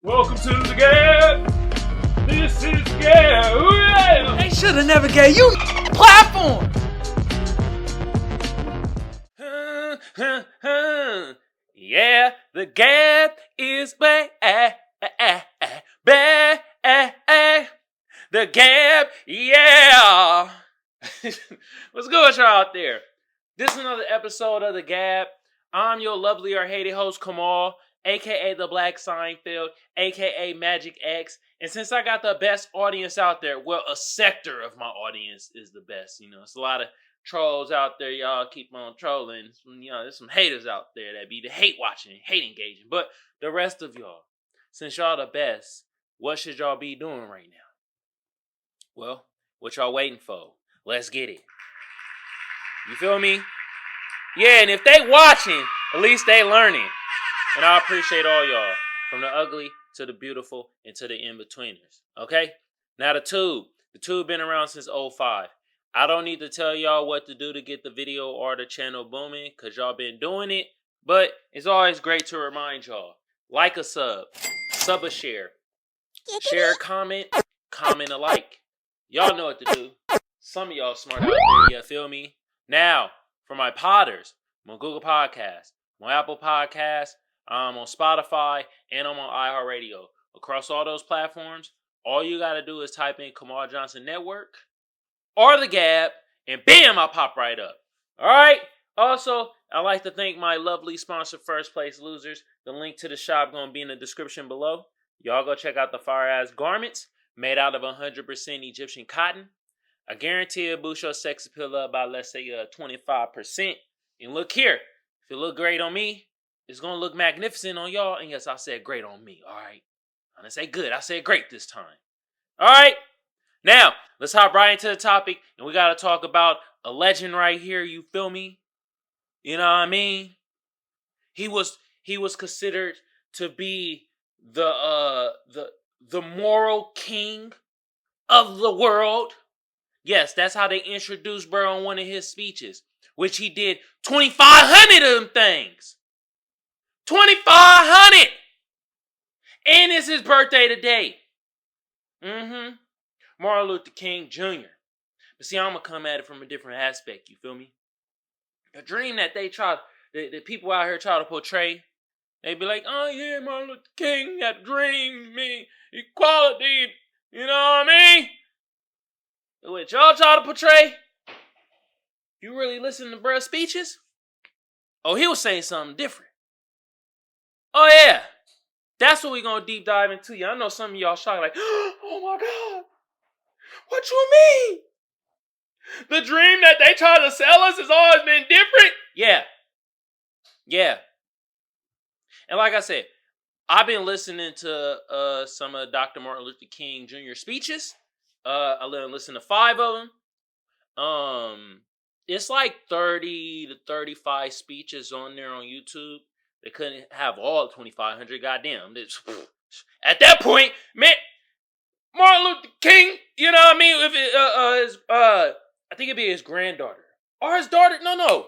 Welcome to the G.A.B. This is G.A.B. They should have never gave you platform. Yeah, the G.A.B. is back. The G.A.B. Yeah. What's good with y'all out there? This is another episode of the G.A.B. I'm your lovely or hated host, Kamal, a.k.a. the Black Seinfeld, a.k.a. Magic X. And since I got the best audience out there, well, a sector of my audience is the best. You know, it's a lot of trolls out there. Y'all keep on trolling. You know, there's some haters out there that be the hate watching, hate engaging. But the rest of y'all, since y'all the best, what should y'all be doing right now? Well, what y'all waiting for? Let's get it. You feel me? Yeah, and if they watching, at least they learning. And I appreciate all y'all, from the ugly to the beautiful and to the in-betweeners. Okay? Now the tube been around since 2005. I don't need to tell y'all what to do to get the video or the channel booming, because y'all been doing it. But it's always great to remind y'all. Like a sub a share a comment a like. Y'all know what to do. Some of y'all smart out there, you feel me? Now, for my podders, I'm on Google Podcasts, I'm on Apple Podcasts, I'm on Spotify, and I'm on iHeartRadio. Across all those platforms, all you got to do is type in Kamal Johnson Network or the G.A.B. and bam, I'll pop right up. All right? Also, I'd like to thank my lovely sponsor, First Place Losers. The link to the shop going to be in the description below. Y'all go check out the fire-ass garments made out of 100% Egyptian cotton. I guarantee it'll boost your sex appeal up by, let's say, 25%. And look here, if it look great on me, it's going to look magnificent on y'all. And yes, I said great on me, all right? I didn't say good, I said great this time. All right? Now, let's hop right into the topic. And we got to talk about a legend right here, you feel me? You know what I mean? He was considered to be the moral king of the world. Yes, that's how they introduced bro in one of his speeches, which he did 2,500 of them things. 2,500! And it's his birthday today. Martin Luther King Jr. But see, I'm going to come at it from a different aspect, you feel me? The dream that they the people out here try to portray, they be like, oh yeah, Martin Luther King had a dream, me, equality, you know what I mean? What y'all try to portray? You really listen to bruh's speeches? Oh, he was saying something different. Oh yeah, that's what we gonna deep dive into. I know some of y'all shocked like, oh my God, what you mean? The dream that they try to sell us has always been different? Yeah. And like I said, I've been listening to some of Dr. Martin Luther King Jr. speeches. I listened to 5 of them. It's like 30 to 35 speeches on there on YouTube. They couldn't have all 2,500. Goddamn. At that point, man, Martin Luther King, you know what I mean? If I think it'd be his granddaughter. Or his daughter. No.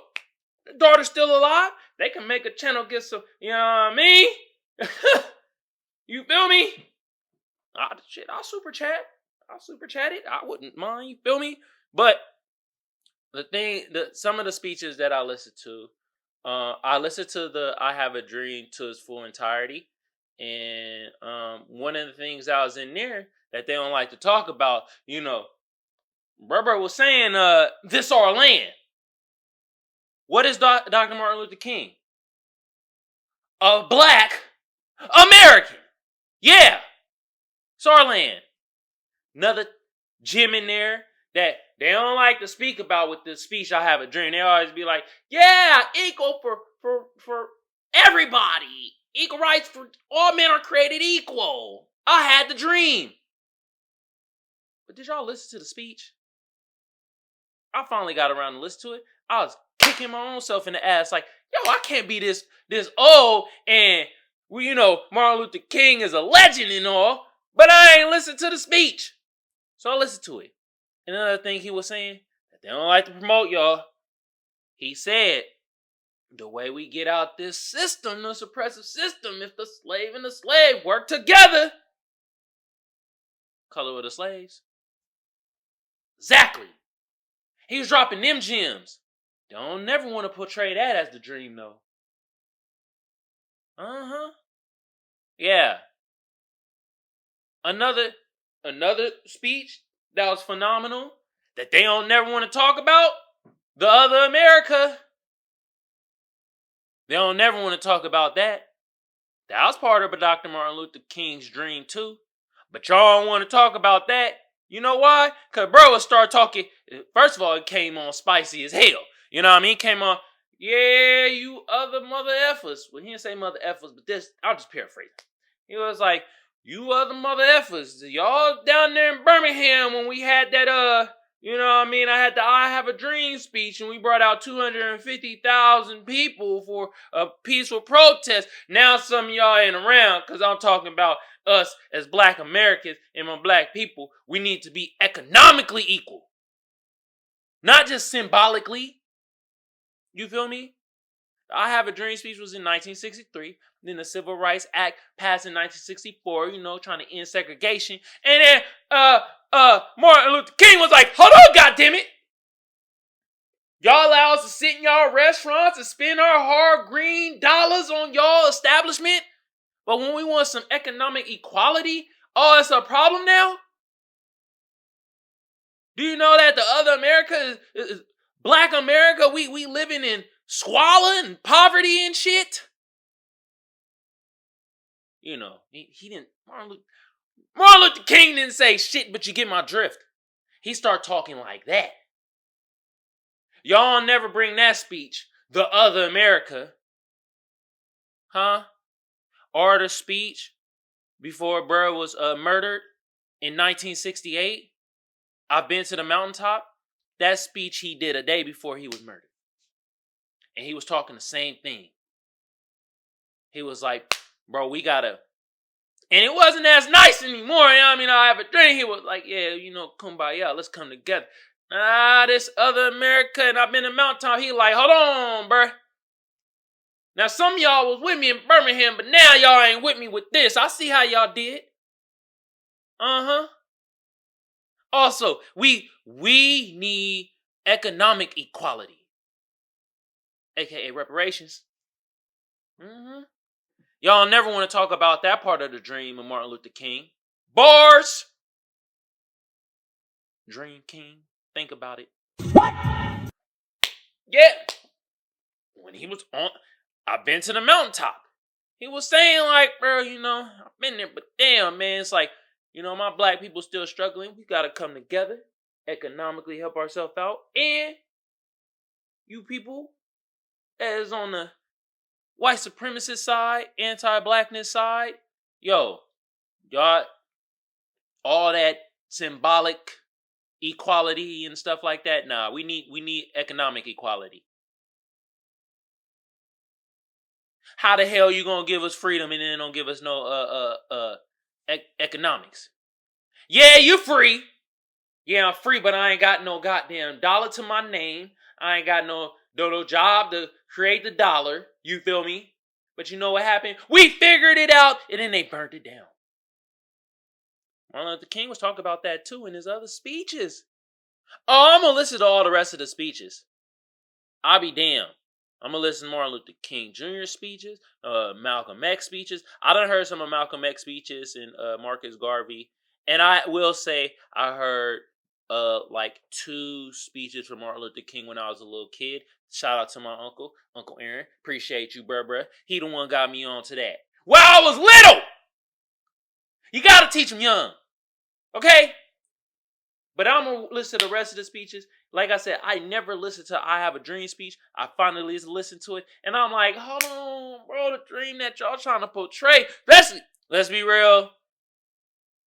The daughter's still alive. They can make a channel, get some, you know what I mean? You feel me? I'll super chat. I'll super chat it. I wouldn't mind. You feel me? But some of the speeches that I listened to, I listened to the I Have a Dream to its full entirety. And one of the things that was in there that they don't like to talk about, you know, Bro was saying, this our land. What is Dr. Martin Luther King? A black American. Yeah. It's our land. Another gem in there that they don't like to speak about with this speech, I Have a Dream. They always be like, yeah, equal for everybody. Equal rights for all men are created equal. I had the dream. But did y'all listen to the speech? I finally got around to listen to it. I was kicking my own self in the ass like, yo, I can't be this old and, well, you know, Martin Luther King is a legend and all, but I ain't listened to the speech. So I listened to it. And another thing he was saying that they don't like to promote, y'all. He said the way we get out this system, the suppressive system, if the slave and the slave work together, color of the slaves. Exactly. He was dropping them gems. Don't never want to portray that as the dream, though. Yeah. Another speech that was phenomenal that they don't never want to talk about. The other America. They don't never want to talk about that. That was part of Dr. Martin Luther King's dream too. But y'all don't want to talk about that. You know why? Because bro would start talking. First of all, it came on spicy as hell. You know what I mean? It came on, yeah, you other mother effers. Well, he didn't say mother effers, but this, I'll just paraphrase. He was like, you other mother effers. Y'all down there in Birmingham when we had that, you know what I mean? I had the I Have a Dream speech and we brought out 250,000 people for a peaceful protest. Now some of y'all ain't around because I'm talking about us as black Americans and my black people. We need to be economically equal. Not just symbolically. You feel me? The I Have a Dream speech was in 1963. Then the Civil Rights Act passed in 1964, you know, trying to end segregation. And then Martin Luther King was like, hold on, goddammit. Y'all allow us to sit in y'all restaurants and spend our hard green dollars on y'all establishment? But when we want some economic equality, oh, it's a problem now? Do you know that the other America is black America? We living in squalor and poverty and shit? You know, he didn't, Martin Luther King didn't say shit, but you get my drift. He started talking like that. Y'all never bring that speech, the other America. Huh? Or the speech before bro was murdered in 1968. I've been to the mountaintop. That speech he did a day before he was murdered. And he was talking the same thing. He was like, bro, we gotta. And it wasn't as nice anymore. You know what I mean? I have a dream. He was like, yeah, you know, kumbaya, let's come together. This other America, and I've been in mountaintop. He like, hold on, bro. Now, some of y'all was with me in Birmingham, but now y'all ain't with me with this. I see how y'all did. Also, we need economic equality, aka reparations. Y'all never want to talk about that part of the dream of Martin Luther King. Bars. Dream King. Think about it. What? Yeah. When he was on, I've been to the mountaintop. He was saying like, bro, you know, I've been there, but damn, man, it's like, you know, my black people still struggling. We got to come together, economically help ourselves out. And you people that is on the white supremacist side, anti-blackness side, yo, y'all, all that symbolic equality and stuff like that, nah, we need economic equality. How the hell you gonna give us freedom and then don't give us no economics? Yeah, you free. Yeah, I'm free, but I ain't got no goddamn dollar to my name. I ain't got no job to create the dollar. You feel me? But you know what happened? We figured it out, and then they burnt it down. Martin Luther King was talking about that too in his other speeches. Oh, I'm gonna listen to all the rest of the speeches. I'll be damned. I'm gonna listen to Martin Luther King Jr. speeches, Malcolm X speeches. I done heard some of Malcolm X speeches and Marcus Garvey, and I will say I heard like 2 speeches from Martin Luther King when I was a little kid. Shout out to my uncle, Uncle Aaron. Appreciate you, bruh. He the one got me on to that. When I was little, you gotta teach them young, okay? But I'm going to listen to the rest of the speeches. Like I said, I never listened to I Have a Dream speech. I finally listened to it. And I'm like, hold on, bro, the dream that y'all trying to portray. Let's be real.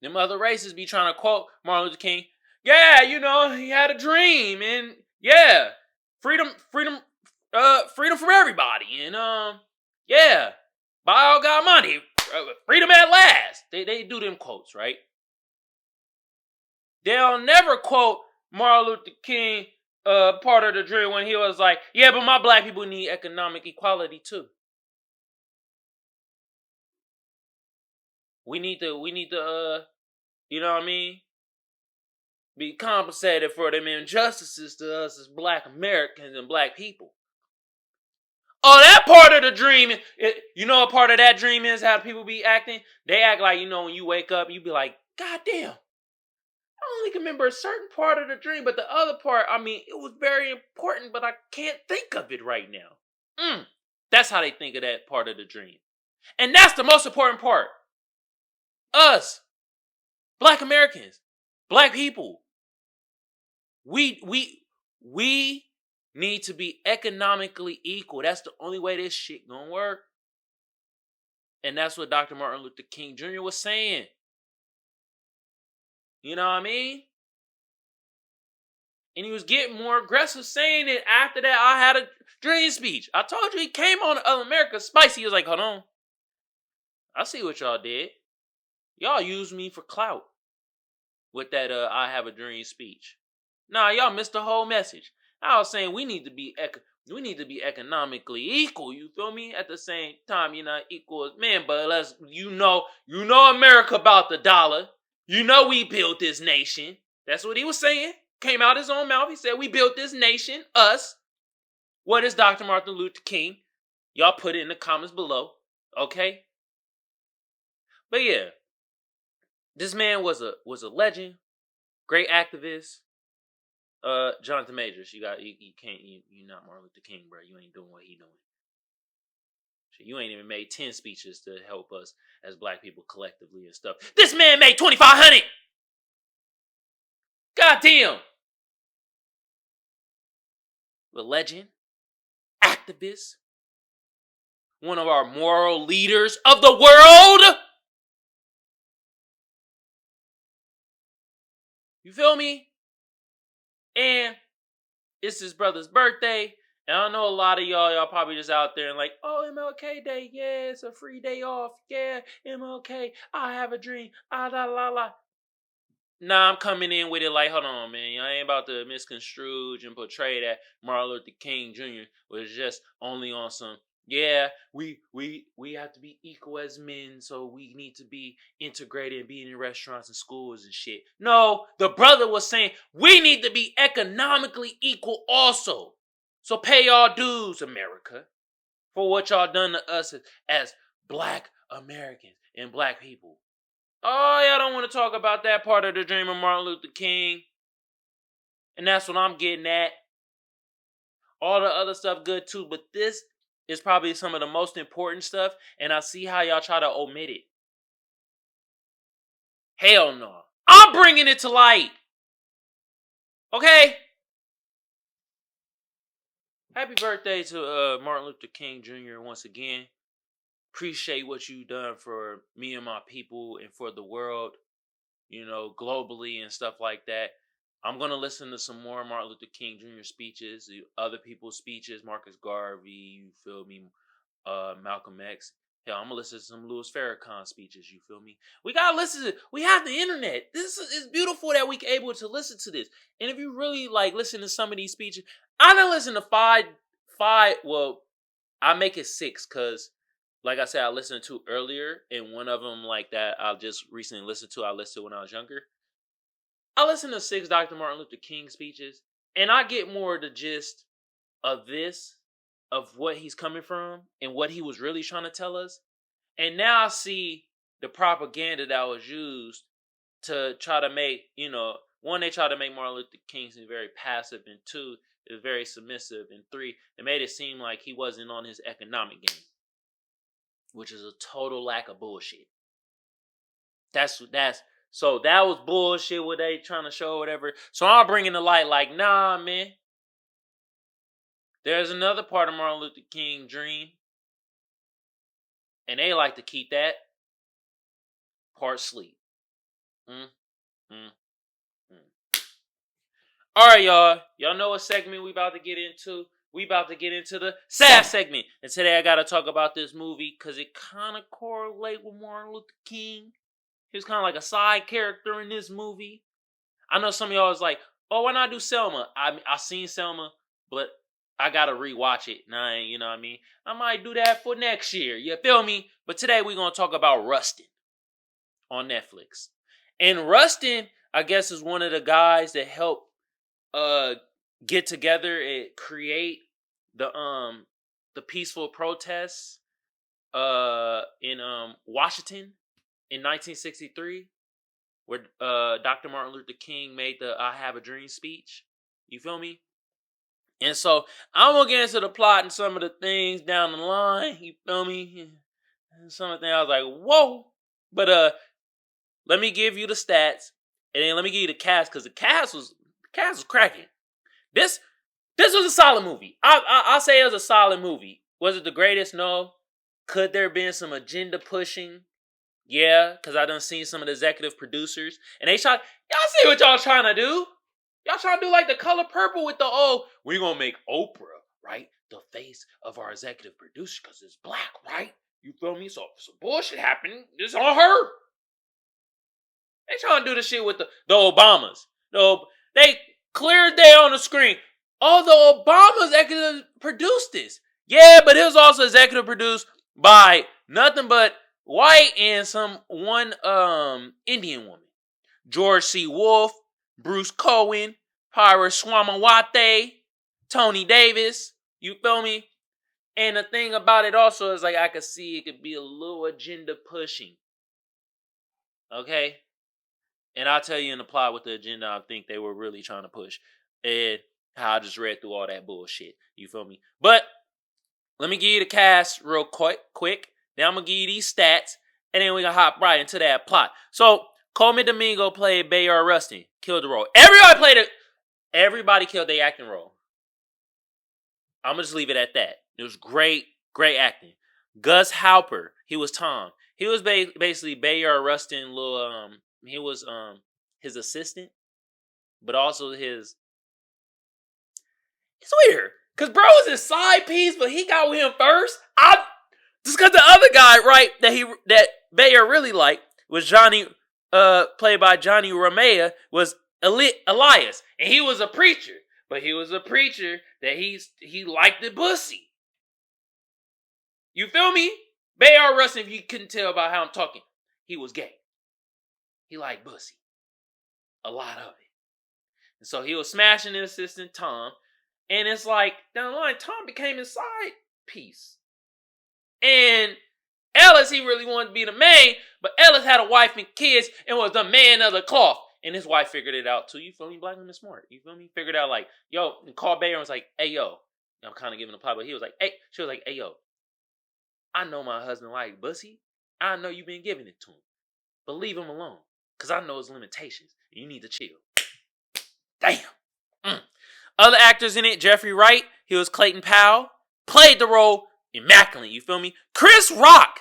Them other races be trying to quote Martin Luther King. Yeah, you know, he had a dream. And yeah, freedom for everybody. And yeah, by all God money, freedom at last. They do them quotes, right? They'll never quote Martin Luther King part of the dream when he was like, yeah, but my black people need economic equality too. We need to, you know what I mean? Be compensated for them injustices to us as black Americans and black people. Oh, that part of the dream, you know what part of that dream is, how people be acting? They act like, when you wake up, you be like, God damn, I only can remember a certain part of the dream, but the other part, it was very important, but I can't think of it right now. That's how they think of that part of the dream. And that's the most important part. Us, black Americans, black people, we need to be economically equal. That's the only way this shit gonna work. And that's what Dr. Martin Luther King Jr. was saying. You know what I mean? And he was getting more aggressive saying it after that I had a dream speech. I told you he came on America Spicy. He was like, hold on. I see what y'all did. Y'all used me for clout with that I have a dream speech. Nah, y'all missed the whole message. I was saying we need to be economically equal, you feel me? At the same time, you're not equal as men, but let's you know America about the dollar. You know we built this nation. That's what he was saying. Came out his own mouth. He said we built this nation, us. What is Dr. Martin Luther King? Y'all put it in the comments below, okay? But yeah, this man was a legend, great activist. Jonathan Majors, you can't you're not Martin Luther King, bro. You ain't doing what he doing. You ain't even made 10 speeches to help us as black people collectively and stuff. This man made 2,500. Goddamn. The legend, activist, one of our moral leaders of the world. You feel me? And it's his brother's birthday. And I know a lot of y'all probably just out there and like, oh, MLK Day, yeah, it's a free day off. Yeah, MLK, I have a dream. La la la. Nah, I'm coming in with it like, hold on, man. I ain't about to misconstrue and portray that Martin Luther King Jr. was just only on some, yeah, we have to be equal as men, so we need to be integrated and being in restaurants and schools and shit. No, the brother was saying we need to be economically equal also. So pay y'all dues, America, for what y'all done to us as black Americans and black people. Oh, y'all don't want to talk about that part of the dream of Martin Luther King. And that's what I'm getting at. All the other stuff good too, but this is probably some of the most important stuff, and I see how y'all try to omit it. Hell no. I'm bringing it to light. Okay? Happy birthday to Martin Luther King Jr. once again. Appreciate what you done for me and my people and for the world, globally and stuff like that. I'm going to listen to some more Martin Luther King Jr. speeches, other people's speeches, Marcus Garvey, you feel me, Malcolm X. Hell, I'm going to listen to some Louis Farrakhan speeches, you feel me? We got to listen to, we have the internet. This is beautiful that we're able to listen to this. And if you really listen to some of these speeches, I done listen to five, well, I make it 6 because like I said, I listened to earlier, and one of them that I just recently listened to, I listened to when I was younger. I listened to 6 Dr. Martin Luther King speeches, and I get more of the gist of this, of what he's coming from, and what he was really trying to tell us. And now I see the propaganda that was used to try to make, one, they tried to make Martin Luther King seem very passive, and 2, is very submissive, and 3, they made it seem like he wasn't on his economic game, which is a total lack of bullshit. So that was bullshit what they trying to show, whatever. So I'm bringing the light nah, man. There's another part of Martin Luther King dream, and they like to keep that part sleep. All right, y'all. Y'all know what segment we about to get into. We about to get into the sad segment. And today I got to talk about this movie because it kind of correlates with Martin Luther King. He was kind of like a side character in this movie. I know some of y'all is like, oh, why not do Selma? I seen Selma, but I gotta rewatch it. And I ain't, you know what I mean? I might do that for next year. You feel me? But today we're gonna talk about Rustin on Netflix. And Rustin, I guess, is one of the guys that helped get together and create the peaceful protests in Washington in 1963, where Dr. Martin Luther King made the "I Have a Dream" speech. You feel me? And so I'm gonna get into the plot and some of the things down the line. You feel me? And some of the things I was like, whoa. But let me give you the stats, and then let me give you the cast, because the cast was cracking. This was a solid movie. I'll say it was a solid movie. Was it the greatest? No. Could there have been some agenda pushing? Yeah, because I done seen some of the executive producers, and they y'all see what y'all trying to do. Y'all trying to do like The Color Purple with the, we gonna make Oprah, right, the face of our executive producer because it's black, right? You feel me? So if some bullshit happened, it's on her. They trying to do the shit with the Obamas. They clear as day on the screen. Oh, the Obama executive produced this. Yeah, but it was also executive produced by nothing but white and one Indian woman. George C. Wolfe, Bruce Cohen, Pyra Swamawate, Tony Davis. You feel me? And the thing about it also is, like, I could see it could be a little agenda pushing. Okay? And I'll tell you in the plot what the agenda I think they were really trying to push. And how I just read through all that bullshit. You feel me? But let me give you the cast real quick. Then I'm going to give you these stats. And then we're going to hop right into that plot. So, Coleman Domingo played Bayard Rustin. Killed the role. Everybody killed their acting role. I'm going to just leave it at that. It was great acting. Gus Halper, he was Tom. He was basically Bayard Rustin, he was his assistant, but also his... It's weird, because bro was his side piece, but he got with him first. Just because the other guy, right, that Bayard really liked was Johnny, played by Johnny Ramea, was Elias. And he was a preacher. But he was a preacher that he liked the pussy. You feel me? Bayard Rustin, if you couldn't tell by how I'm talking, he was gay. He liked pussy. A lot of it. And so he was smashing his assistant, Tom. And it's like, down the line, Tom became his side piece. And Ellis, he really wanted to be the main, but Ellis had a wife and kids and was the man of the cloth. And his wife figured it out too. You feel me? Black women smart. You feel me? Figured out like, yo, and called Bayard and was like, hey, yo. I'm kind of giving a plot, but he was like, hey. She was like, hey, yo. I know my husband like pussy. I know you've been giving it to him. But leave him alone. Because I know his limitations. And you need to chill. Damn. Other actors in it, Jeffrey Wright. He was Clayton Powell. Played the role immaculately. You feel me? Chris Rock.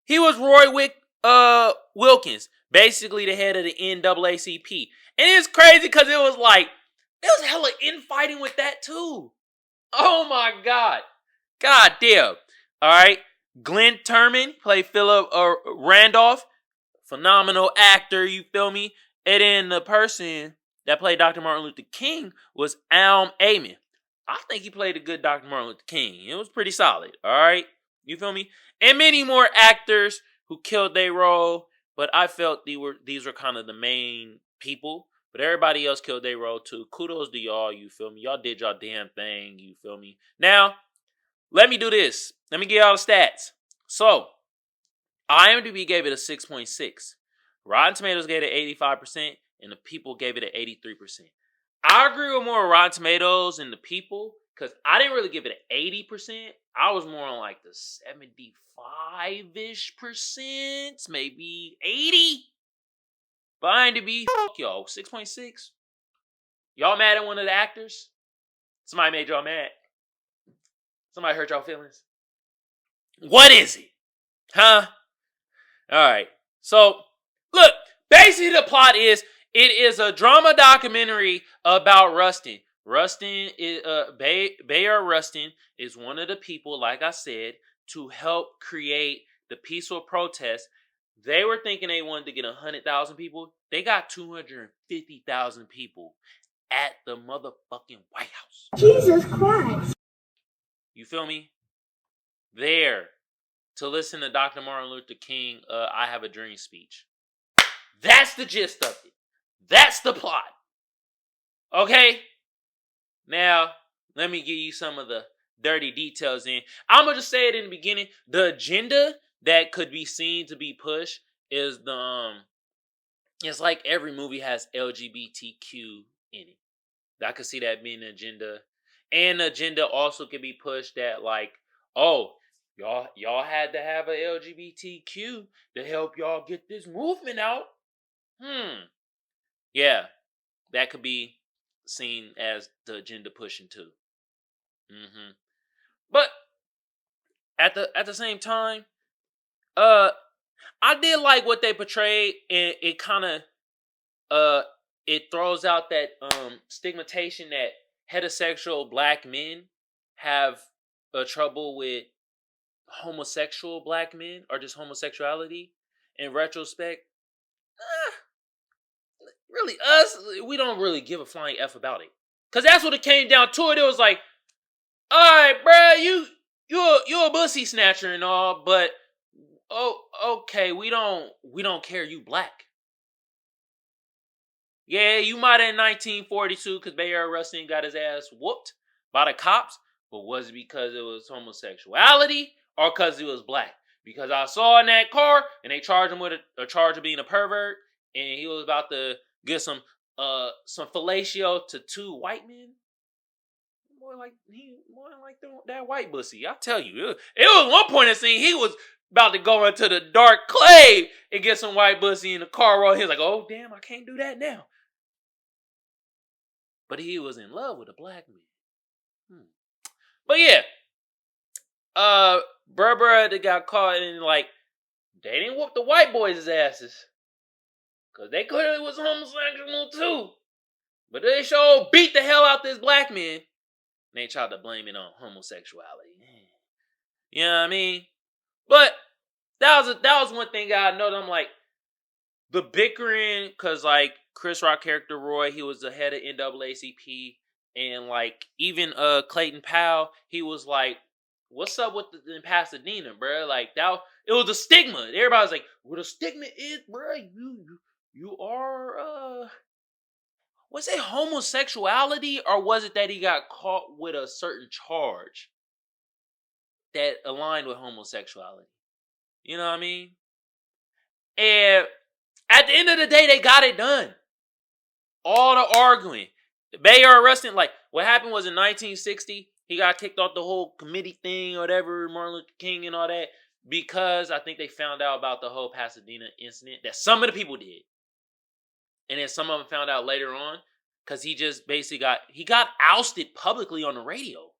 He was Roy Wilkins. Basically the head of the NAACP. And it's crazy because it was hella infighting with that too. Oh my God. God damn. Alright. Glenn Turman played Philip Randolph. Phenomenal actor, you feel me? And then the person that played Dr. Martin Luther King was Alm Amen. I think he played a good Dr. Martin Luther King. It was pretty solid. Alright. You feel me? And many more actors who killed their role. But I felt these were kind of the main people. But everybody else killed their role too. Kudos to y'all, you feel me? Y'all did y'all damn thing, you feel me? Now, let me do this. Let me get y'all the stats. So, IMDb gave it a 6.6. Rotten Tomatoes gave it 85%. And the people gave it an 83%. I agree with more Rotten Tomatoes and the people. Because I didn't really give it an 80%. I was more on like the 75-ish percent. Maybe 80. But IMDb, fuck y'all. 6.6. Y'all mad at one of the actors? Somebody made y'all mad? Somebody hurt y'all feelings? What is it? Huh? Alright. So, look. Basically the plot is, it is a drama documentary about Rustin. Bayard Rustin is one of the people, like I said, to help create the peaceful protest. They were thinking they wanted to get 100,000 people. They got 250,000 people at the motherfucking White House. Jesus Christ. You feel me? There to listen to Dr. Martin Luther King, I Have a Dream speech. That's the gist of it. That's the plot. Okay? Now, let me give you some of the dirty details in. I'm going to just say it in the beginning. The agenda that could be seen to be pushed is it's like every movie has LGBTQ in it. I could see that being an agenda. And the agenda also could be pushed that like, oh, y'all had to have a LGBTQ to help y'all get this movement out. Yeah, that could be seen as the agenda pushing too. But at the same time, I did like what they portrayed, and it kind of it throws out that stigmatization that heterosexual black men have trouble with homosexual black men or just homosexuality. In retrospect, really us, we don't really give a flying F about it. Cause that's what it came down to. It was like, all right, bruh, you're a pussy snatcher and all, but okay, we don't care you black. Yeah, you might have in 1942 because Bay Area Rustin got his ass whooped by the cops, but was it because it was homosexuality or because he was black? Because I saw in that car and they charged him with a charge of being a pervert, and he was about to get some fellatio to two white men. More like that white pussy. I tell you, it was one point in the scene he was about to go into the dark clay and get some white pussy in the car roll. He was like, "Oh damn, I can't do that now." But he was in love with a black man. But yeah, Bruh that got caught in like they didn't whoop the white boys' asses because they clearly was homosexual too. But they sure beat the hell out this black man. And they tried to blame it on homosexuality. You know what I mean? But that was one thing I noticed. I'm like, the bickering, because like Chris Rock character Roy, he was the head of NAACP, and like even Clayton Powell, he was like, "What's up with the Pasadena, bro?" Like that, it was a stigma. Everybody's like, "What the stigma is, bro? You are was it homosexuality, or was it that he got caught with a certain charge that aligned with homosexuality?" You know what I mean? And at the end of the day, they got it done. All the arguing. The Bay Area Rustin, like, what happened was in 1960, he got kicked off the whole committee thing or whatever, Martin Luther King and all that, because I think they found out about the whole Pasadena incident that some of the people did. And then some of them found out later on, because he just basically got ousted publicly on the radio.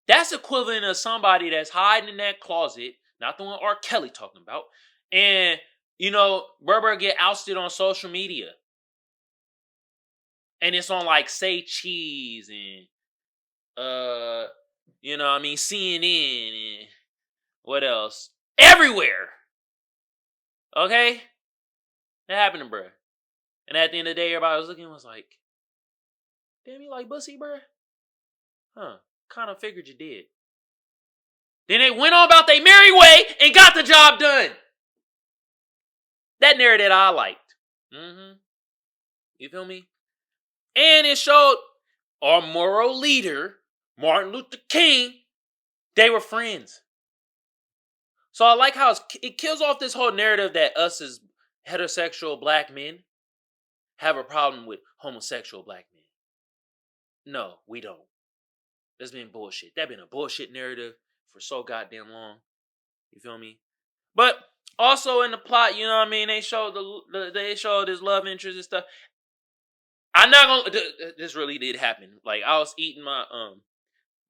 That's equivalent of somebody that's hiding in that closet, not the one R. Kelly talking about, and, you know, Berber get ousted on social media. And it's on like Say Cheese and you know what I mean, CNN and what else? Everywhere. Okay? That happened to bruh. And at the end of the day, everybody was looking and was like, "Damn, you like pussy, bruh? Huh. Kinda figured you did." Then they went on about their merry way and got the job done. That narrative I liked. You feel me? And it showed our moral leader, Martin Luther King, they were friends. So I like how it kills off this whole narrative that us as heterosexual black men have a problem with homosexual black men. No, we don't. That's been bullshit. That's been a bullshit narrative for so goddamn long. You feel me? But also in the plot, you know what I mean, they showed they showed his love interest and stuff. I'm not gonna. This really did happen. Like I was eating my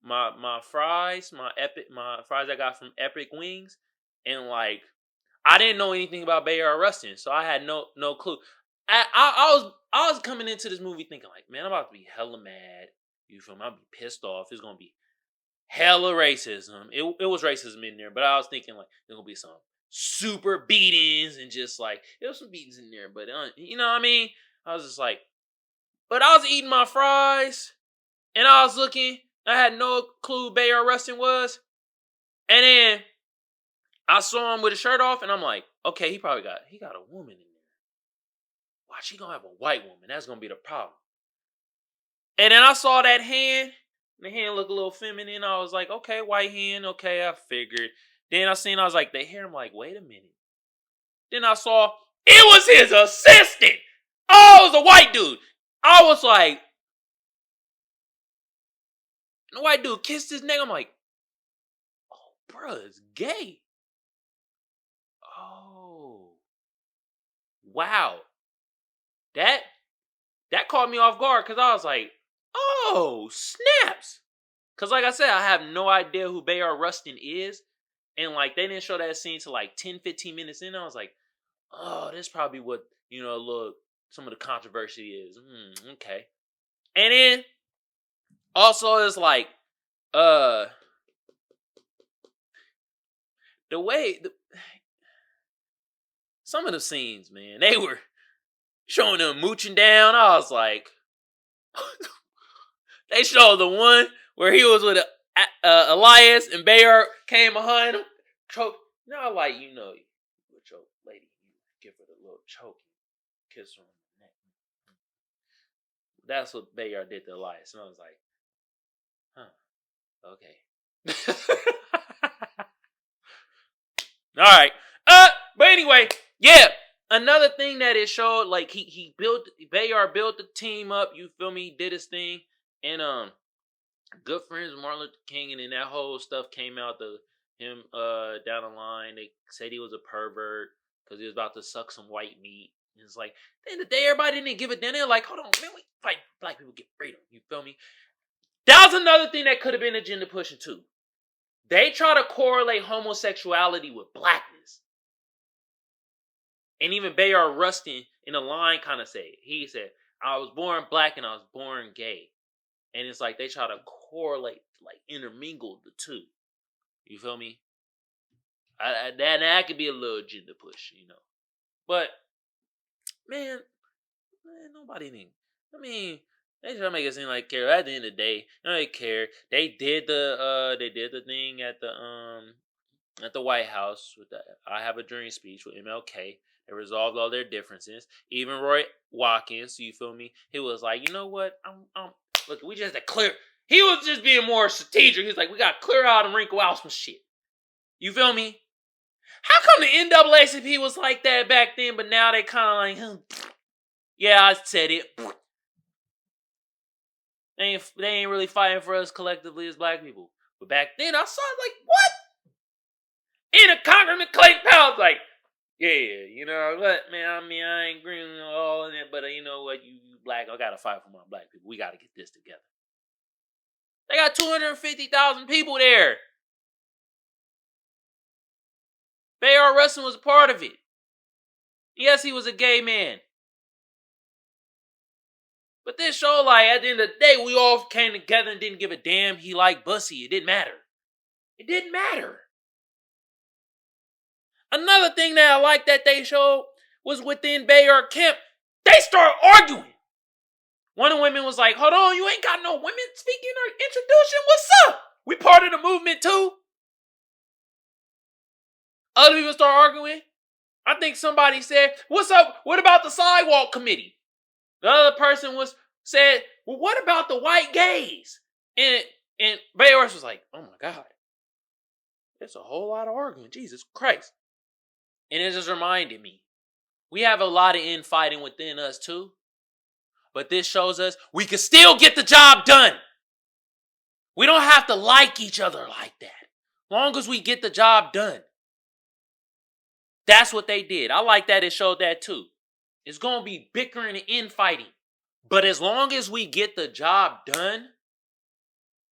my fries, my fries I got from Epic Wings, and like I didn't know anything about Bay Area Rustin, so I had no clue. I was coming into this movie thinking like, man, I'm about to be hella mad. You feel me? I'll be pissed off. It's gonna be hella racism. It was racism in there, but I was thinking like there's gonna be some super beatings and just like there was some beatings in there, but you know what I mean? I was just like, But I was eating my fries, and I was looking. I had no clue who Bayard Rustin was. And then I saw him with his shirt off, and I'm like, okay, he got a woman in there. Why she gonna have a white woman? That's gonna be the problem. And then I saw that hand. The hand looked a little feminine. I was like, okay, white hand. Okay, I figured. Then I was like, the hair. I'm like, wait a minute. Then I saw it was his assistant. Oh, it was a white dude. I was like, the white dude kissed his neck. I'm like, oh, bruh, it's gay. Oh, wow. That caught me off guard because I was like, oh, snaps. Because like I said, I have no idea who Bayard Rustin is. And like they didn't show that scene till like 10, 15 minutes in. I was like, oh, that's probably what, some of the controversy is. Okay. And then also it's like, the way, some of the scenes, man, they were showing them mooching down. I was like, they showed the one where he was with Elias and Bayard came behind him. Choke. With your lady, you give her the little choke, kiss her on the neck. That's what Bayard did to Elias. And I was like, huh, okay. All right. But anyway, yeah. Another thing that it showed, like Bayard built the team up. You feel me? He did his thing, and good friends with Martin Luther King, and then that whole stuff came out to him down the line. They said he was a pervert because he was about to suck some white meat. And it's like, at the end of the day, everybody didn't give a damn. They're like, hold on, man, we fight black people get freedom. You feel me? That was another thing that could have been agenda pushing too. They try to correlate homosexuality with blackness. And even Bayard Rustin in the line kind of said, he said, I was born black and I was born gay. And it's like they try to correlate, like intermingle the two. You feel me? That could be a little agenda push, But, man, nobody didn't. I mean, they try to make it seem like care. At the end of the day, they care. They did the thing at the White House with the I Have a Dream speech with MLK. They resolved all their differences. Even Roy Watkins, you feel me? He was like, you know what? Look, we just had to clear. He was just being more strategic. He's like, we got to clear out and wrinkle out some shit. You feel me? How come the NAACP was like that back then, but now they kind of like, yeah, I said it. They ain't really fighting for us collectively as black people. But back then, I saw it like, what? And a Congressman Clayton Powell's like, yeah, you know what, man, I ain't agreeing with all of that, but you know what, you black, I gotta fight for my black people. We gotta get this together. They got 250,000 people there. Bayard Rustin was a part of it. Yes, he was a gay man. But this show, like, at the end of the day, we all came together and didn't give a damn he liked Bussy. It didn't matter. It didn't matter. Another thing that I liked that they showed was within Bayard camp, they start arguing. One of the women was like, hold on, you ain't got no women speaking or introduction? What's up? We part of the movement too. Other people start arguing. I think somebody said, what's up? What about the sidewalk committee? The other person said, well, what about the white gays? And Bayard was like, oh my God. There's a whole lot of arguing. Jesus Christ. And it just reminded me, we have a lot of infighting within us too. But this shows us we can still get the job done. We don't have to like each other like that. Long as we get the job done. That's what they did. I like that it showed that too. It's going to be bickering and infighting. But as long as we get the job done,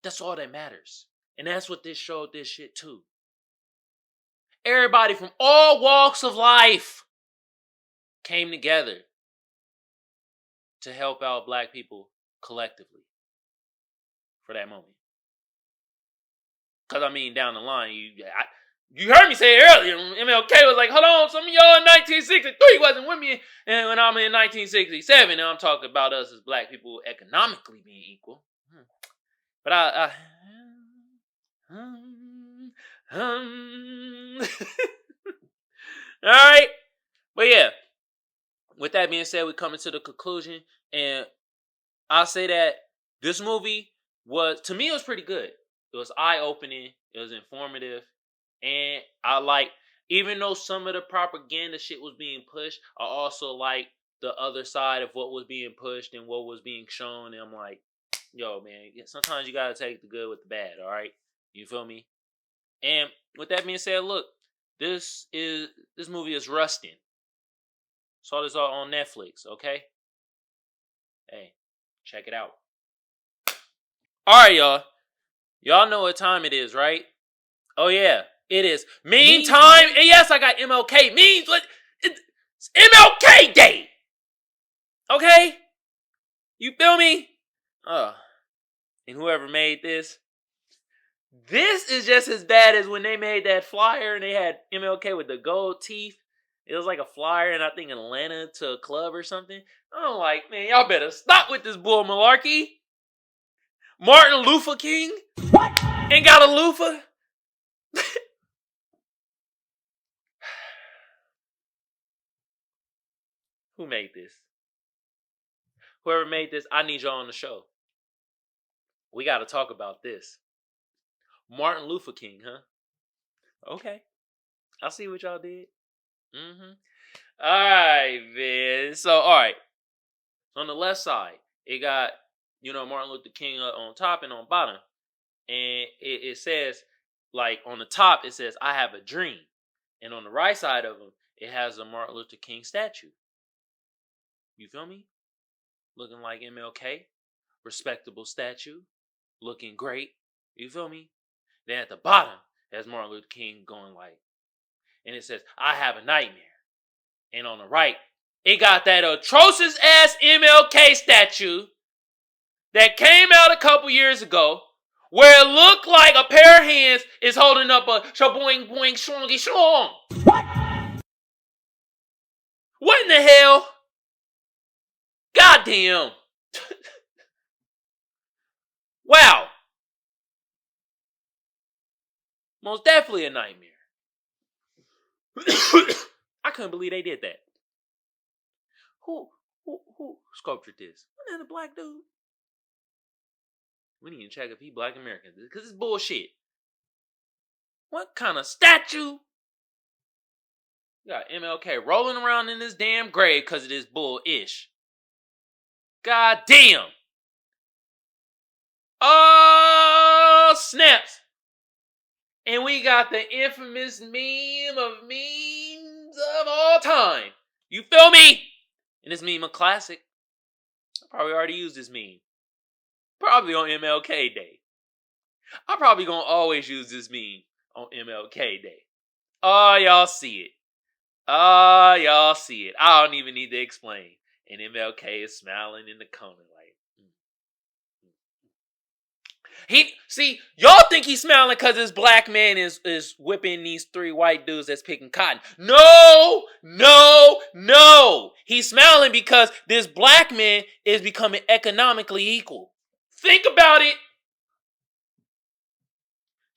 that's all that matters. And that's what this showed this shit too. Everybody from all walks of life came together to help out black people collectively for that moment. Because, I mean, down the line, You heard me say it earlier. MLK was like, hold on, some of y'all in 1963 wasn't with me. And when I'm in 1967, and I'm talking about us as black people economically being equal. But all right. But yeah, with that being said, we're coming to the conclusion. And I'll say that this movie was, to me, it was pretty good. It was eye-opening. It was informative. And I like, even though some of the propaganda shit was being pushed, I also like the other side of what was being pushed and what was being shown. And I'm like, yo, man, sometimes you gotta take the good with the bad, all right? You feel me? And with that being said, look, this movie is Rustin. Saw this all on Netflix, okay? Hey, check it out. Alright, y'all. Y'all know what time it is, right? Oh yeah, it is meme time. And yes, I got MLK memes, but it's MLK Day. Okay? You feel me? And whoever made this is just as bad as when they made that flyer and they had MLK with the gold teeth. It was like a flyer in, I think, Atlanta to a club or something. I'm like, man, y'all better stop with this bull malarkey. Martin Luther King? What? Ain't got a loofah? Who made this? Whoever made this, I need y'all on the show. We got to talk about this. Martin Luther King, huh? Okay. I see what y'all did. Alright, man. So, alright. On the left side, it got, Martin Luther King on top and on bottom. And it says, like, on the top, it says, I have a dream. And on the right side of him, it has a Martin Luther King statue. You feel me? Looking like MLK. Respectable statue. Looking great. You feel me? Then at the bottom, there's Martin Luther King going like, and it says, I have a nightmare. And on the right, it got that atrocious ass MLK statue that came out a couple years ago, where it looked like a pair of hands is holding up a shaboing boing shongy shlong. What in the hell? Goddamn. Wow. Most definitely a nightmare. I couldn't believe they did that. Who sculptured this? Wasn't that a black dude? We need to check if he black American, because it's bullshit. What kind of statue? You got MLK rolling around in this damn grave because of this bull-ish. God damn. Oh, snaps. And we got the infamous meme of memes of all time. You feel me? And this meme a classic. I probably already used this meme. Probably on MLK Day. I'm probably going to always use this meme on MLK Day. Oh, y'all see it. Oh, y'all see it. I don't even need to explain. And MLK is smiling in the corner like, y'all think he's smiling because this black man is whipping these three white dudes that's picking cotton. No. He's smiling because this black man is becoming economically equal. Think about it.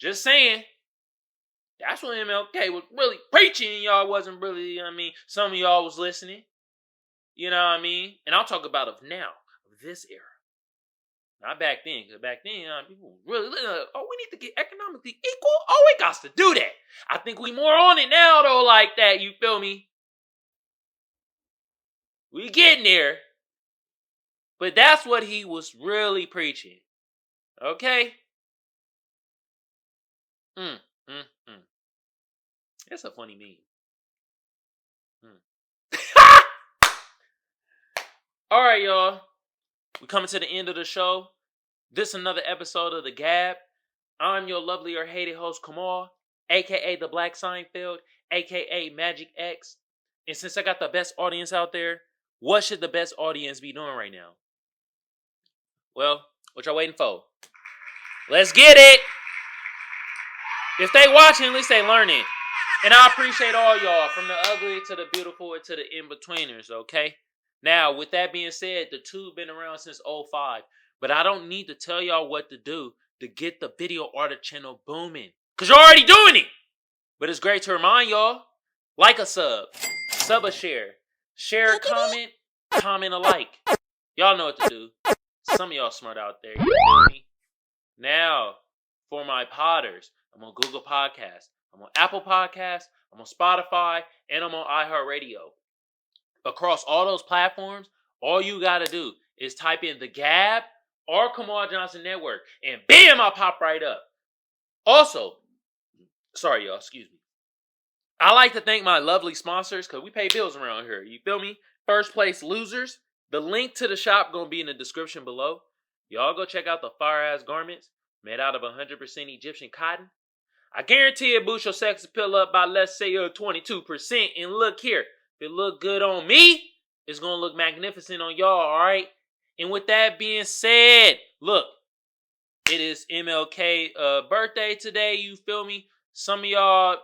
Just saying. That's what MLK was really preaching. Y'all wasn't really, some of y'all was listening. You know what I mean? And I'll talk about of now, of this era. Not back then, because back then, people really, we need to get economically equal. Oh, we got to do that. I think we more on it now, though, like that. You feel me? We getting there. But that's what he was really preaching. Okay? That's a funny meme. All right, y'all. We're coming to the end of the show. This is another episode of the G.A.B. I'm your lovely or hated host, Kamal, a.k.a. the Black Seinfeld, a.k.a. Magic X. And since I got the best audience out there, what should the best audience be doing right now? Well, what y'all waiting for? Let's get it! If they watching, at least they learning. And I appreciate all y'all, from the ugly to the beautiful and to the in-betweeners, okay? Now, with that being said, the tube been around since 05. But I don't need to tell y'all what to do to get the video art channel booming. Because you're already doing it. But it's great to remind y'all, like a sub a share a comment, comment a like. Y'all know what to do. Some of y'all smart out there, you feel me? Now, for my potters, I'm on Google Podcasts, I'm on Apple Podcasts, I'm on Spotify, and I'm on iHeartRadio. Across all those platforms, all you gotta do is type in the G.A.B or Kamal Johnson Network, and bam, I'll pop right up. Also, sorry y'all, excuse me. I like to thank my lovely sponsors, because we pay bills around here. You feel me? First Place Losers. The link to the shop going to be in the description below. Y'all go check out the fire-ass garments made out of 100% Egyptian cotton. I guarantee it boosts your sex appeal up by, let's say, 22%. And look here. If it look good on me, it's going to look magnificent on y'all, alright? And with that being said, look. It is MLK birthday today, you feel me? Some of y'all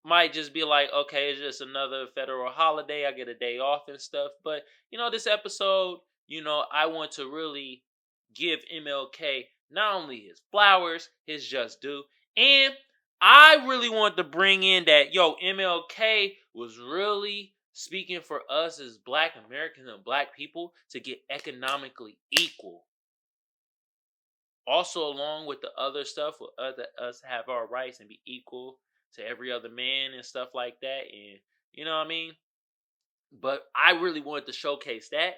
might just be like, okay, it's just another federal holiday. I get a day off and stuff. But, this episode, I want to really give MLK not only his flowers, his just due. And I really want to bring in that, MLK was really speaking for us as Black Americans and Black people to get economically equal. Also, along with the other stuff, with us have our rights and be equal to every other man and stuff like that. And you know what I mean? But I really wanted to showcase that,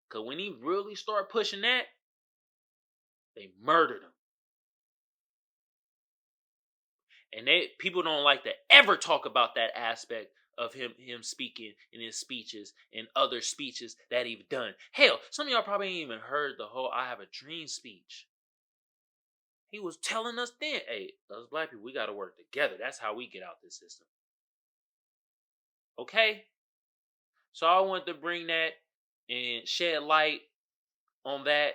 because when he really started pushing that, they murdered him. And people don't like to ever talk about that aspect of him speaking in his speeches and other speeches that he's done. Hell, some of y'all probably ain't even heard the whole I Have a Dream speech. He was telling us then, hey, us Black people, we got to work together. That's how we get out this system. Okay? So I wanted to bring that and shed light on that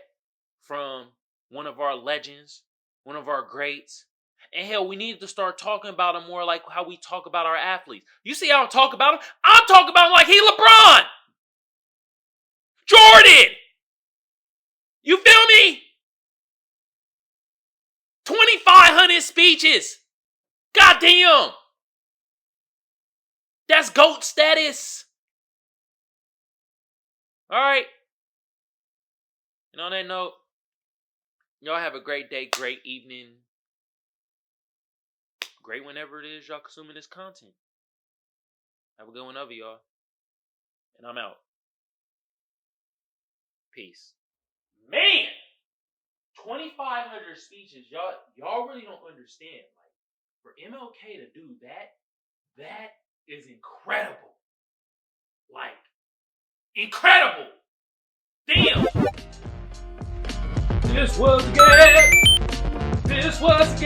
from one of our legends, one of our greats. And hell, we need to start talking about him more like how we talk about our athletes. You see how I talk about him? I'm talking about him like he LeBron. Jordan. You feel me? 2,500 speeches. Goddamn. That's GOAT status. Alright. And on that note, y'all have a great day, great evening. Great whenever it is y'all consuming this content. Have a good one over y'all. And I'm out. Peace. Man! 2,500 speeches. Y'all really don't understand. Like, for MLK to do that is incredible. Like, incredible. Damn. This was G.A.B. This was